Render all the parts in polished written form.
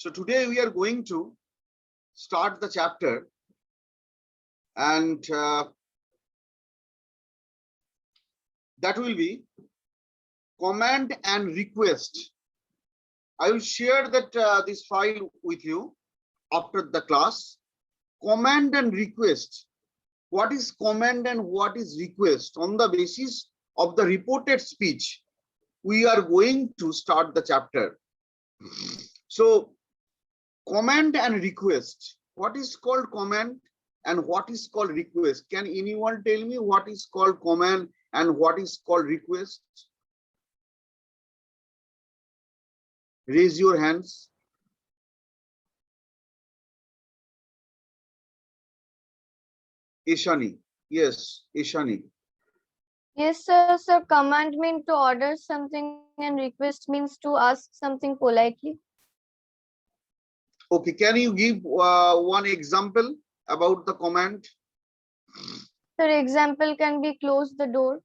So today we are going to start the chapter, and that will be command and request. I will share that this file with you after the class. Command and request. What is command and what is request? On the basis of the reported speech, we are going to start the chapter. So command and request. What is called command and what is called request? Can anyone tell me what is called command and what is called request? Raise your hands. Ishani. Yes, Ishani. Yes, sir. So command means to order something and request means to ask something politely. Okay, can you give one example about the command? For example, can be close the door.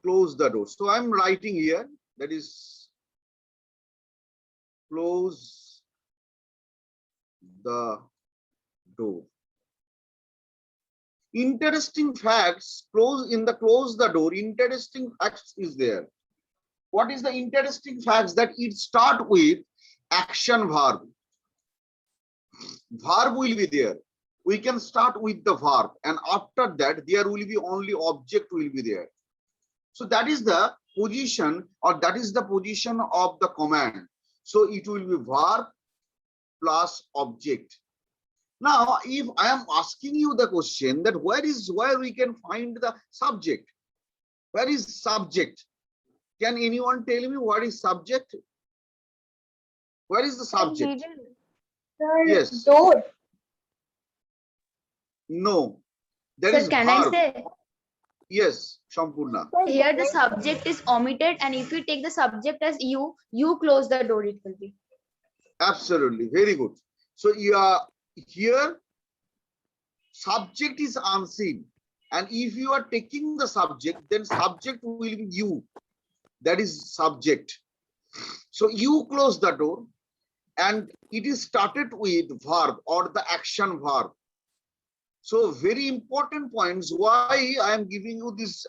Close the door. So I'm writing here, that is close the door. Interesting facts, close the door, interesting facts is there. What is the interesting facts? That it start with action verb. Verb will be there. We can start with the verb, and after that there will be only object will be there. So that is the position, or that is the position of the command. So it will be verb plus object. Now, if I am asking you the question that where we can find the subject? Where is subject? Can anyone tell me what is subject? Where is the subject? Sir, Yes. door. No. There Sir, is can verb. I say? Yes, Shampurna. Here the subject is omitted, and if we take the subject as you close the door, it will be. Absolutely. Very good. So you are here, subject is unseen. And if you are taking the subject, then subject will be you. That is subject. So you close the door, and it is started with verb or the action verb. So very important points why I am giving you this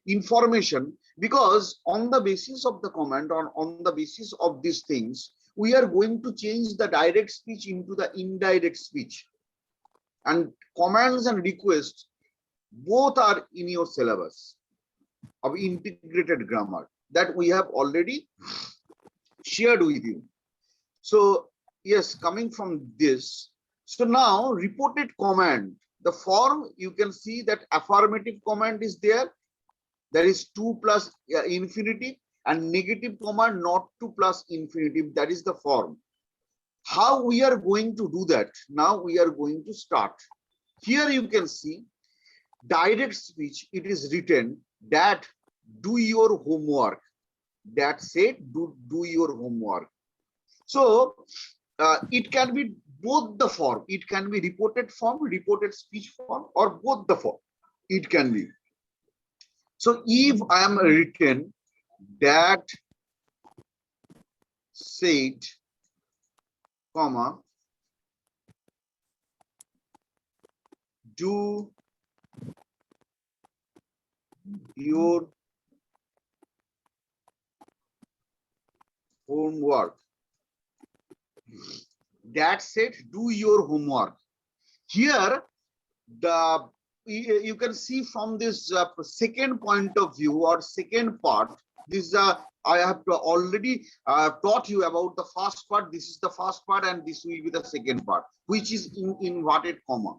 information, because on the basis of the command, on the basis of these things, we are going to change the direct speech into the indirect speech. And commands and requests both are in your syllabus of integrated grammar that we have already shared with you. So yes, coming from this, so now reported command, the form, you can see that affirmative command is there. There is to plus infinitive, and negative command not to plus infinitive. That is the form. How we are going to do that? Now we are going to start. Here you can see direct speech. It is written that do your homework. That said, do your homework. So it can be both the form. It can be reported form, reported speech form, or both the form. It can be. So if I am written that said, comma, do your homework. That said, do your homework. Here, you can see from this second point of view or second part, this I have already taught you about the first part. This is the first part, and this will be the second part, which is in inverted comma.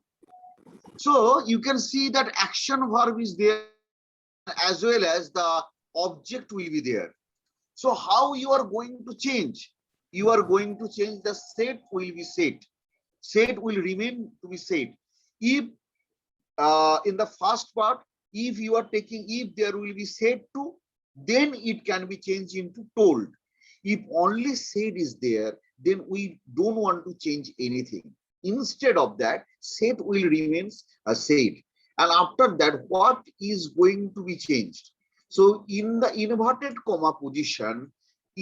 So you can see that action verb is there, as well as the object will be there. So how you are going to change? You are going to change the said will be said. Said will remain to be said. If in the first part, if you are taking, if there will be said to, then it can be changed into told. If only said is there, then we don't want to change anything. Instead of that, said will remain said. And after that, what is going to be changed? So in the inverted comma position,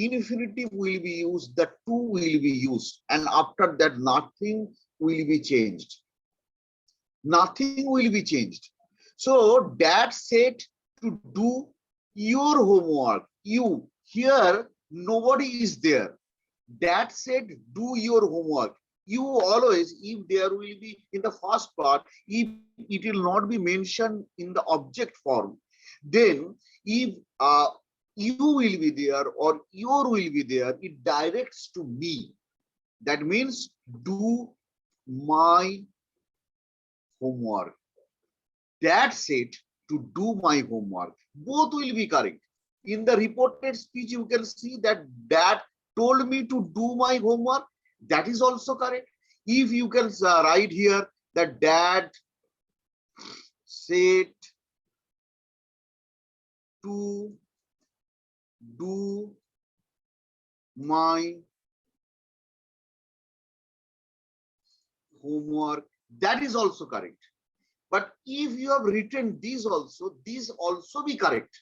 infinitive will be used, the to will be used, and after that nothing will be changed. Nothing will be changed. So dad said to do your homework. You, here nobody is there. Dad said do your homework. You always, if there will be in the first part, if it will not be mentioned in the object form, then if you will be there or your will be there, it directs to me. That means do my homework. Dad said to do my homework. Both will be correct. In the reported speech, you can see that dad told me to do my homework. That is also correct. If you can write here that dad said to do my homework, that is also correct. But if you have written these also be correct.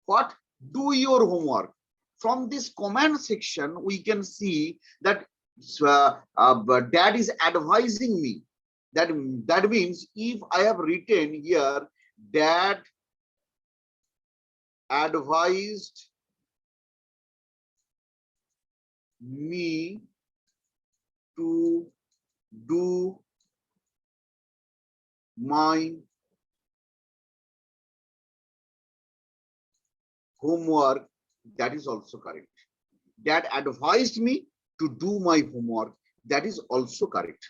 What? Do your homework. From this comment section, we can see that dad is advising me. That means if I have written here, dad advised me to do my homework, that is also correct. Dad advised me to do my homework, that is also correct.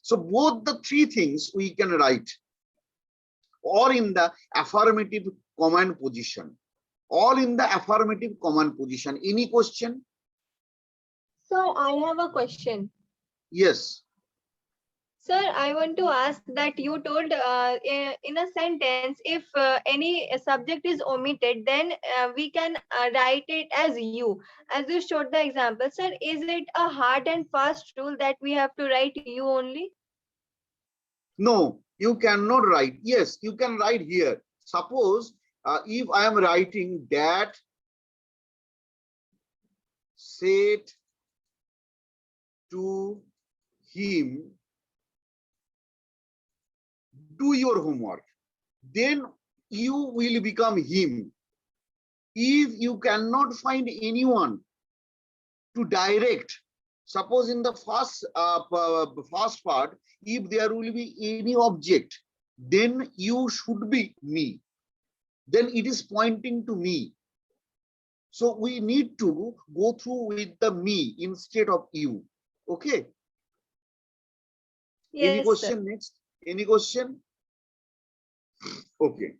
So both the three things we can write, or in the affirmative command position, all in the affirmative command position. Any question? So I have a question. Yes. Sir, I want to ask that you told in a sentence, if any subject is omitted, then we can write it as you. As you showed the example, sir, is it a hard and fast rule that we have to write you only? No, you cannot write. Yes, you can write here. Suppose if I am writing that said to him, do your homework, then you will become him. If you cannot find anyone to direct, suppose in the first part, if there will be any object, then you should be me. Then it is pointing to me. So we need to go through with the me instead of you. Okay. Any Yes, question sir. next? Any question? Okay.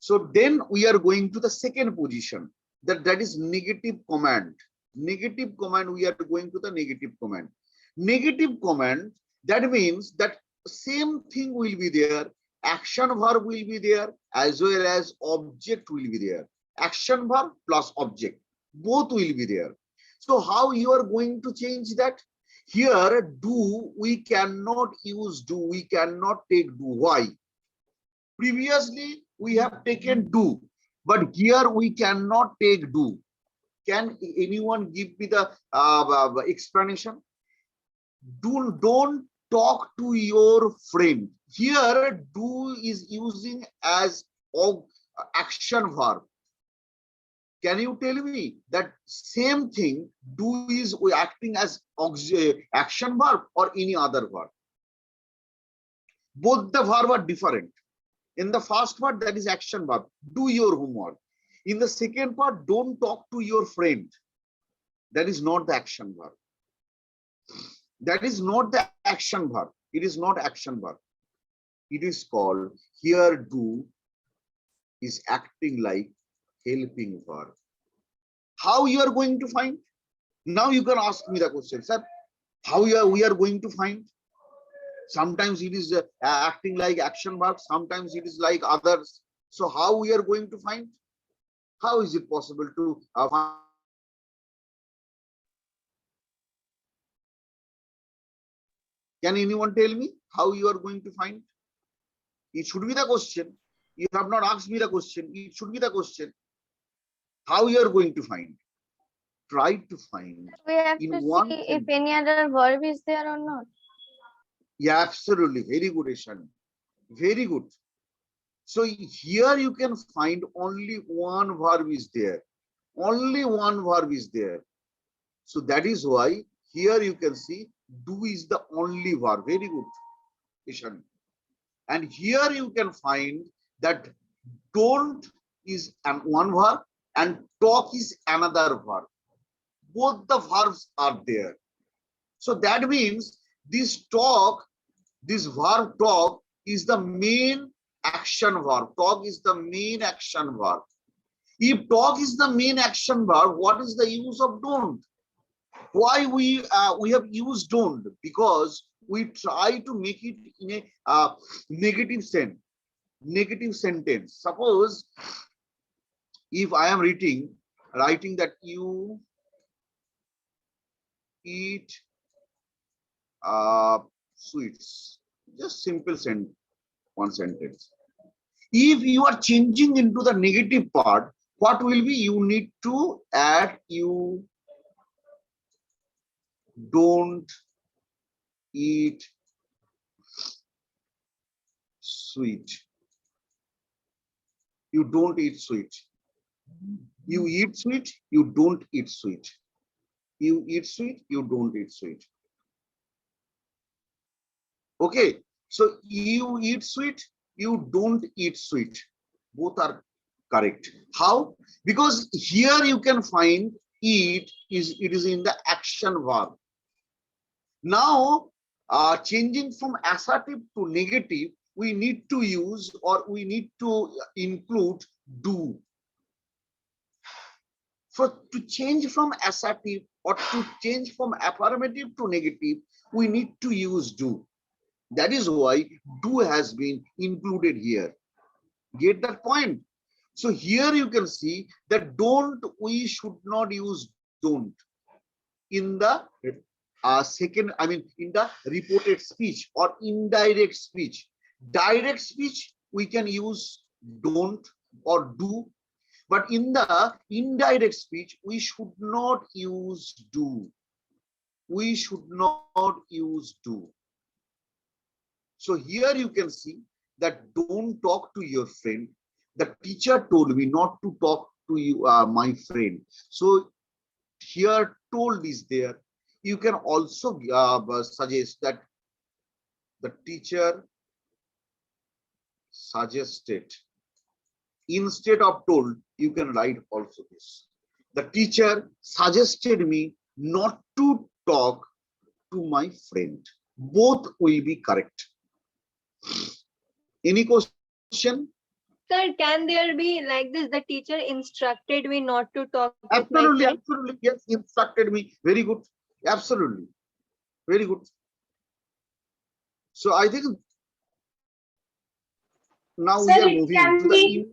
So then we are going to the second position. That is negative command. Negative command, we are going to the negative command. Negative command, that means that same thing will be there. Action verb will be there as well as object will be there. Action verb plus object, both will be there. So how you are going to change that? Here, do, we cannot use do, we cannot take do. Why? Previously, we have taken do, but here we cannot take do. Can anyone give me the explanation? Don't talk to your friend. Here, do is using as action verb. Can you tell me that same thing, do is acting as action verb or any other verb? Both the verb are different. In the first part, that is action verb, do your homework. In the second part, don't talk to your friend. That is not the action verb. That is not the action verb. It is not action verb. It is called, here do is acting like helping verb. How you are going to find? Now you can ask me the question, sir, how we are going to find? Sometimes it is acting like action verb, sometimes it is like others. So how we are going to find? How is it possible to find? Can anyone tell me how you are going to find? It should be the question. You have not asked me the question. It should be the question. How you are going to find? try to find We have in to one see if sentence. any other verb is there or not. Yeah, absolutely. Very good, Ishani. Very good. So here you can find only one verb is there. Only one verb is there. So that is why here you can see do is the only verb. Very good, Ishani. And here you can find that don't is one verb and talk is another verb. Both the verbs are there. So that means this talk, this verb talk is the main action verb. Talk is the main action verb. If talk is the main action verb, what is the use of don't? Why we have used don't? Because we try to make it in a negative sense. Negative sentence. Suppose if I am writing that you eat sweets, just simple sentence, one sentence. If you are changing into the negative part, what will be? You need to add you don't eat sweet. You don't eat sweet. You eat sweet, you don't eat sweet. You eat sweet, you don't eat sweet. Okay, so you eat sweet, you don't eat sweet. Both are correct. How? Because here you can find eat is it is in the action verb. Now, changing from assertive to negative, we need to use or we need to include do. For to change from assertive or to change from affirmative to negative, we need to use do. That is why do has been included here. Get that point? So here you can see that don't, we should not use don't in the second, I mean, in the reported speech or indirect speech. Direct speech, we can use don't or do, but in the indirect speech, we should not use do. We should not use do. So here you can see that don't talk to your friend. The teacher told me not to talk to you, my friend. So here told is there. You can also suggest that the teacher suggested. Instead of told, you can write also this. The teacher suggested me not to talk to my friend. Both will be correct. Any question? Sir, can there be like this? The teacher instructed me not to talk with my Absolutely, friend. absolutely. Yes, instructed me. Very good. Absolutely. Very good. So I think now we Sir, are it moving can to the be,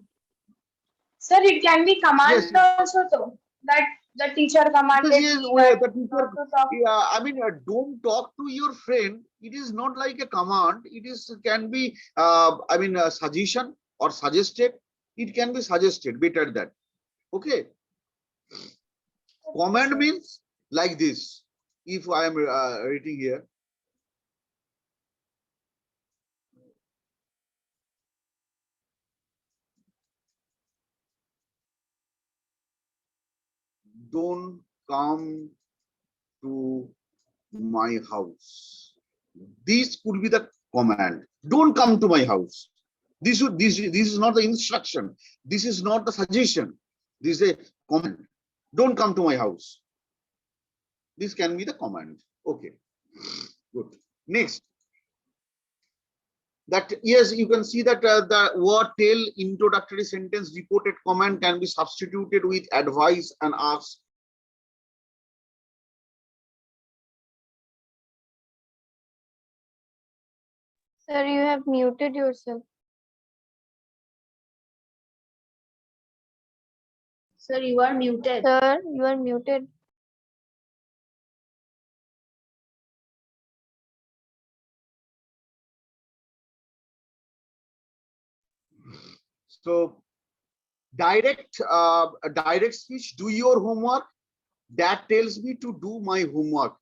sir, it can be yes, command also though. That the teacher commanded yes, me that the not teacher. to talk. Yeah, I mean, don't talk to your friend. It is not like a command. It is can be, I mean, a suggestion or suggested. It can be suggested. Better that. Okay. Command means like this. If I am writing here, don't come to my house. This could be the command. Don't come to my house. This is not the instruction. This is not the suggestion. This is a command. Don't come to my house. This can be the command. Okay. Good. Next. That yes, you can see that the word tell introductory sentence reported command can be substituted with advise and ask. Sir, you have muted yourself. Sir, you are muted. Sir, you are muted. So direct speech, do your homework. Dad tells me to do my homework.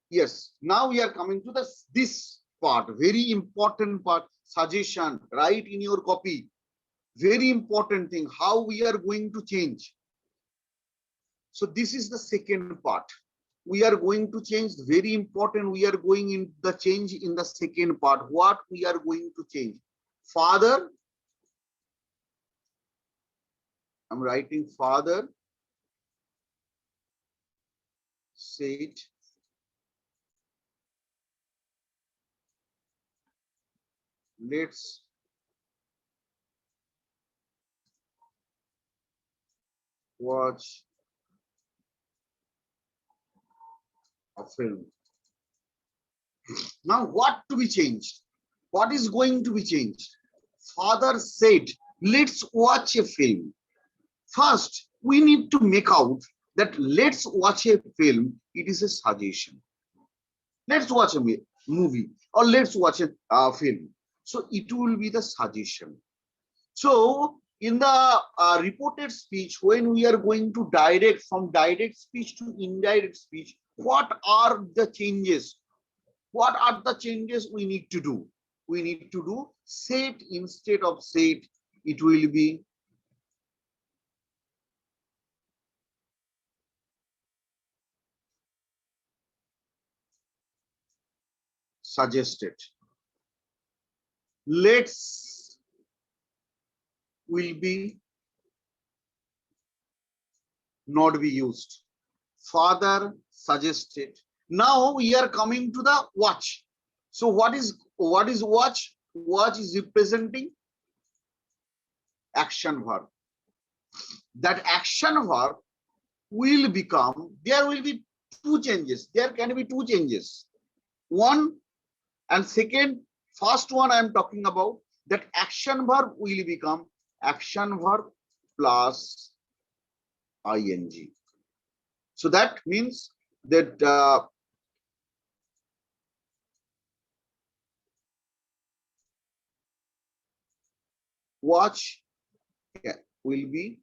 Yes, now we are coming to this part, very important part, suggestion, write in your copy. Very important thing, how we are going to change. So this is the second part. We are going to change, very important, we are going in the change in the second part. What we are going to change? Father, I'm writing father said let's watch a film. Now what to be changed? What is going to be changed? Father said, let's watch a film. First, we need to make out that let's watch a film, it is a suggestion. Let's watch a movie or let's watch a film. So it will be the suggestion. So in the reported speech, when we are going to direct from direct speech to indirect speech, what are the changes? What are the changes we need to do? We need to do said instead of said. It will be suggested. Let's will be not be used. Father suggested. Now we are coming to the watch. So what is watch? Watch is representing action verb. That action verb will become, there will be two changes. There can be two changes. One and second, first one I am talking about, that action verb will become action verb plus ing. So that means that watch will be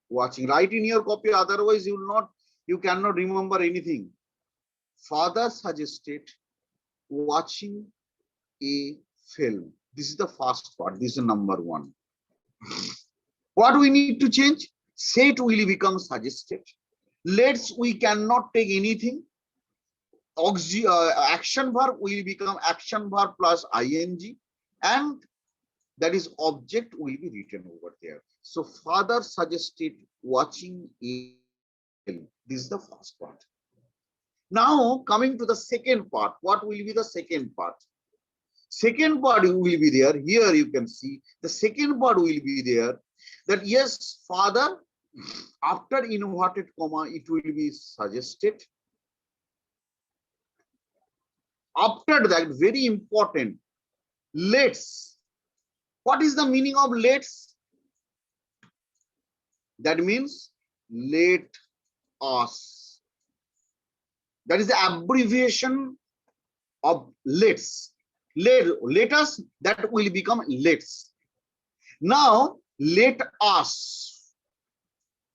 watching. Write in your copy, otherwise you cannot remember anything. Father suggested watching a film. This is the first part. This is number one. What we need to change? Said will become suggested. Let's, we cannot take anything. Action verb will become action verb plus ing, and that is object will be written over there. So father suggested watching a film. This is the first part. Now coming to the second part. What will be the second part? Second part will be there. Here you can see the second part will be there. That yes, father, after inverted comma, it will be suggested. After that, very important, let's. What is the meaning of let's? That means let us. That is the abbreviation of let's. Let us, that will become let's. Now let us.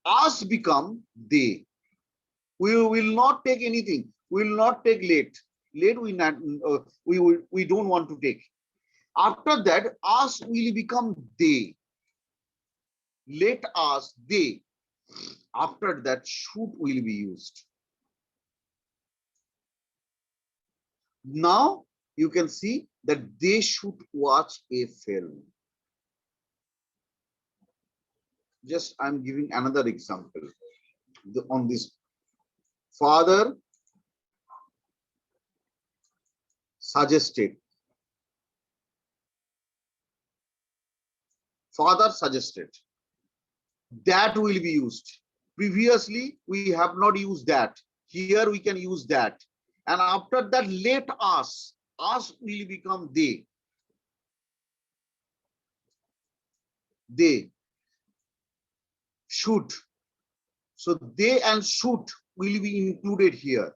Us become they. We will not take anything. We will not take let. Let we don't want to take. After that, us will become they. Let us, they. After that, should will be used. Now you can see that they should watch a film. Just I'm giving another example on this. Father suggested. Father suggested. That will be used. Previously, we have not used that. Here we can use that. And after that, let us. Us will become they. They. Should. So they and should will be included here.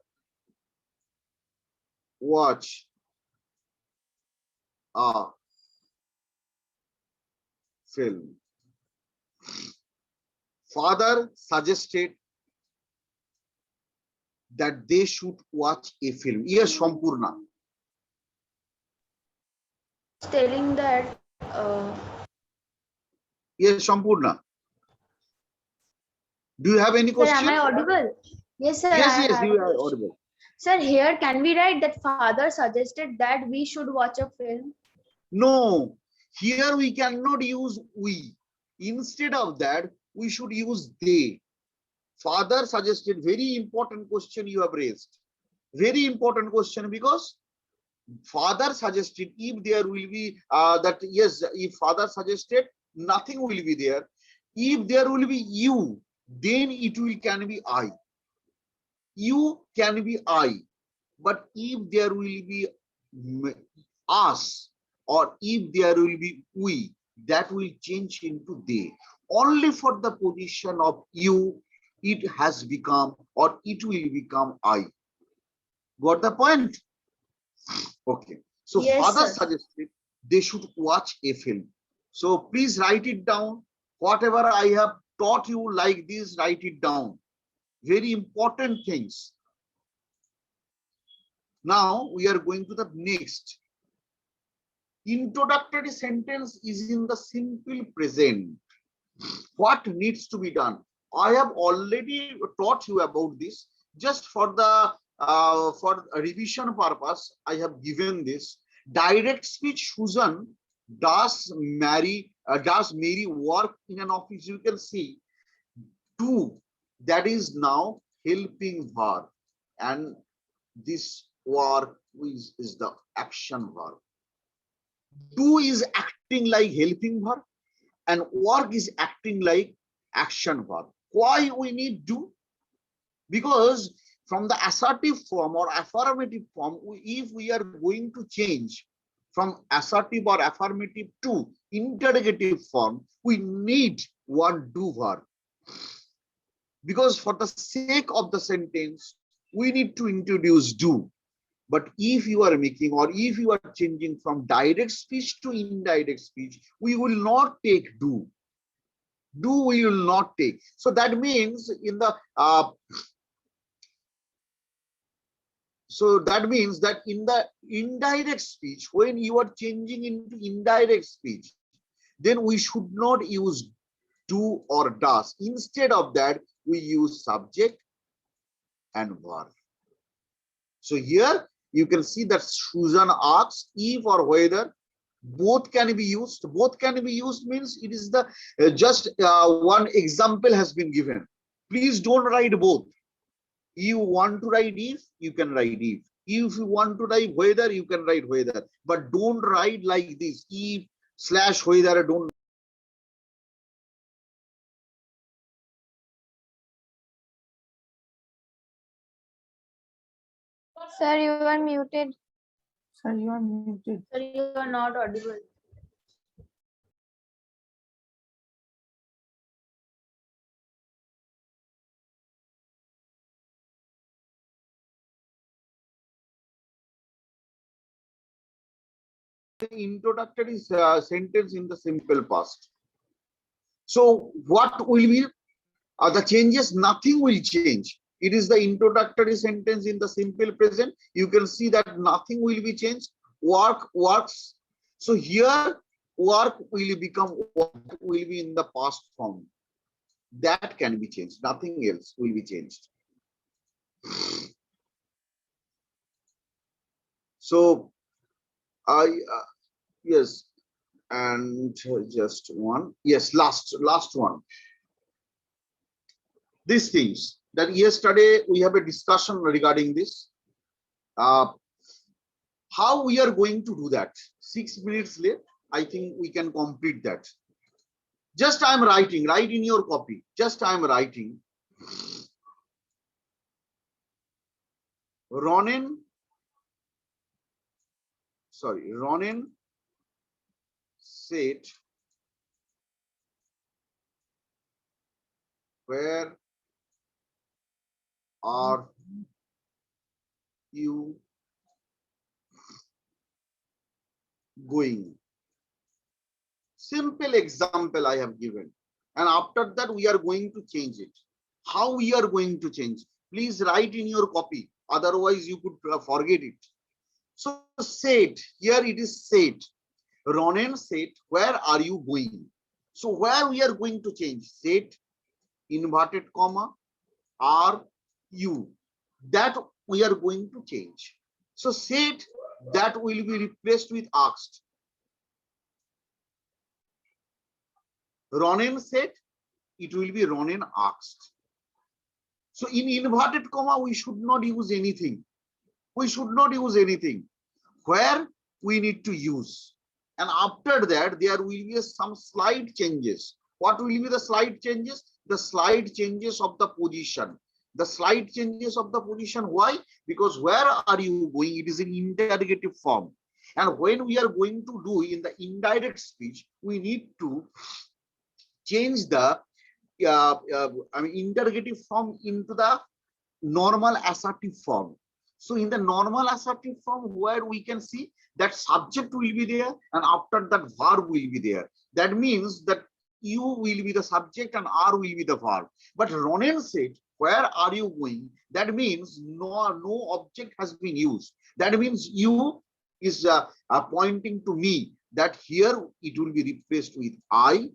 Watch a film. Father suggested that they should watch a film. Yes, Sampurna. Telling that Yes, Sampurna. Do you have any sir, am question? I audible? Yes, sir, Yes, I yes, have you a are question. audible. Sir, here can we write that father suggested that we should watch a film? No, here we cannot use we. Instead of that, we should use they. Father suggested, very important question you have raised. Very important question, because father suggested, if there will be that, yes, if father suggested, nothing will be there. If there will be you, then it will can be I. You can be I. But if there will be us, or if there will be we, that will change into they. Only for the position of you, it has become, or it will become I. Got the point? Okay. So Yes, father sir. suggested they should watch a film. So please write it down. Whatever I have taught you like this, write it down. Very important things. Now we are going to the next. Introductory sentence is in the simple present. What needs to be done? I have already taught you about this. Just for the for revision purpose, I have given this. Direct speech. Susan does Mary work in an office? You can see do, that is now helping verb, and this work is the action verb. Do is acting like helping verb, and work is acting like action verb. Why we need do? Because from the assertive form or affirmative form, if we are going to change from assertive or affirmative to interrogative form, we need one do verb. Because for the sake of the sentence, we need to introduce do. But if you are making, or if you are changing from direct speech to indirect speech, we will not take do. Do we will not take. So that means in the that in the indirect speech, when you are changing into indirect speech, then we should not use do or does. Instead of that, we use subject and verb. So here you can see that Susan asks if or whether. Both can be used. Both can be used means it is the just one example has been given. Please don't write both. You want to write if, you can write if. If you want to write whether, you can write whether. But don't write like this, if / whether. Don't. Sir, you are muted. Sir, you are muted. Sir, you are not audible. Introductory sentence in the simple past. So what will be the changes? Nothing will change. It is the introductory sentence in the simple present. You can see that nothing will be changed. Work, works. So here work will become what will be in the past form. That can be changed. Nothing else will be changed. So yes, and just one. Yes, last one. These things that yesterday we have a discussion regarding this. How we are going to do that? 6 minutes late. I think we can complete that. Just I am writing, write in your copy. Just I am writing. Ronen said, where are you going? Simple example I have given. And after that, we are going to change it. How we are going to change? Please write in your copy. Otherwise, you could forget it. So said, here it is said. Ronen said, where are you going? So where we are going to change? Said, inverted comma, are you. That we are going to change. So said, that will be replaced with asked. Ronen said, it will be Ronen asked. So in inverted comma, we should not use anything. We should not use anything. Where we need to use. And after that, there will be some slight changes. What will be the slight changes? The slight changes of the position. The slight changes of the position. Why? Because where are you going? It is in interrogative form. And when we are going to do in the indirect speech, we need to change the interrogative form into the normal assertive form. So in the normal assertive form, where we can see that subject will be there and after that verb will be there. That means that you will be the subject and are will be the verb. But Ronen said, where are you going? That means no object has been used. That means you is pointing to me, that here it will be replaced with I,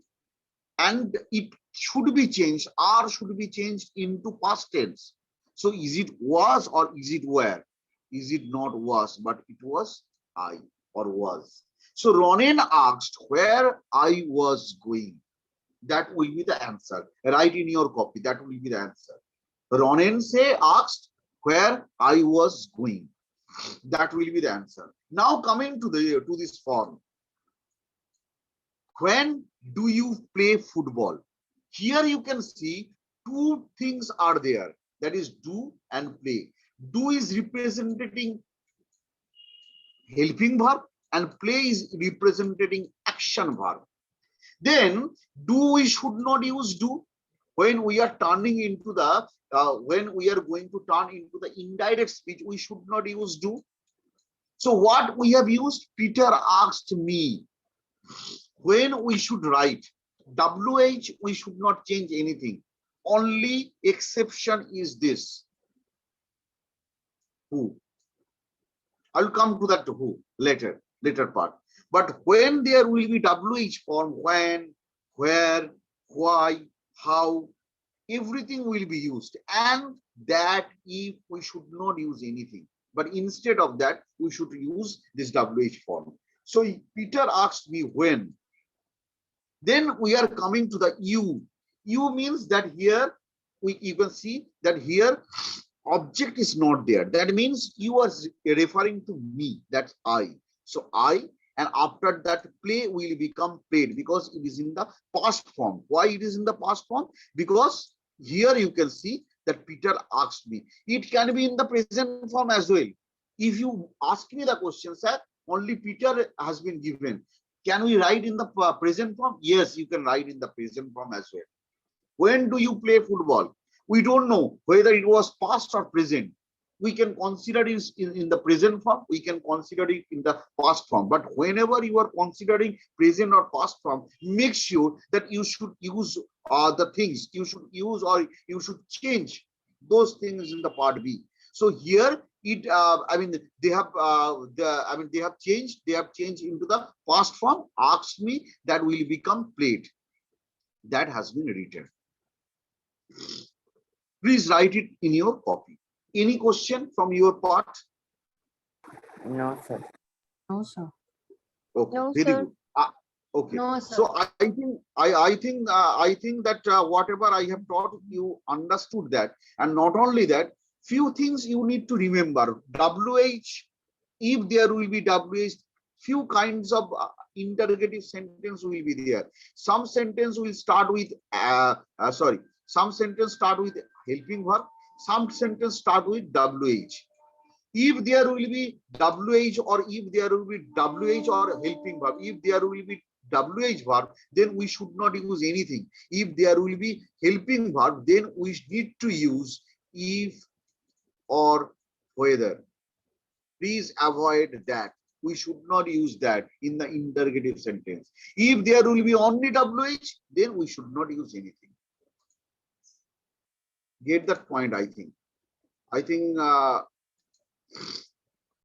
and it should be changed, are should be changed into past tense. So is it was or is it were? Is it not was, but it was I or was. So Ronen asked where I was going. That will be the answer. Write in your copy. That will be the answer. Ronen asked where I was going. That will be the answer. Now coming to this form. When do you play football? Here you can see two things are there. That is do and play. Do is representing helping verb and play is representing action verb. Then do we should not use do when we are turning into the when we are going to turn into the indirect speech. We should not use do. So what we have used? Peter asked me. When we should write WH, we should not change anything. Only exception is this. Who? I'll come to that who later part. But when there will be WH form, when, where, why, how, everything will be used. And that if we should not use anything. But instead of that, we should use this WH form. So Peter asked me when. Then we are coming to the you. You means that here you can see that here object is not there. That means you are referring to me. That's I. So I, and after that play will become played because it is in the past form. Why it is in the past form? Because here you can see that Peter asked me. It can be in the present form as well. If you ask me the question, sir, only Peter has been given. Can we write in the present form? Yes, you can write in the present form as well. When do you play football? We don't know whether it was past or present. We can consider it in the present form. We can consider it in the past form. But whenever you are considering present or past form, make sure that you should use the things you should use or you should change those things in the part B. So here it they have changed into the past form. Asked me, that will become played. That has been written. Please write it in your copy. Any question from your part? No, sir. No, sir. Okay, No, very sir. good. Okay. No, sir. So I think that whatever I have taught you understood that, and not only that, few things you need to remember. WH, if there will be WH, few kinds of interrogative sentence will be there. Some sentence will start with some sentence start with helping verb. Some sentence start with WH. If there will be WH or if there will be WH or helping verb, if there will be WH verb, then we should not use anything. If there will be helping verb, then we need to use if or whether. Please avoid that. We should not use that in the interrogative sentence. If there will be only WH, then we should not use anything. Get that point, I think. I think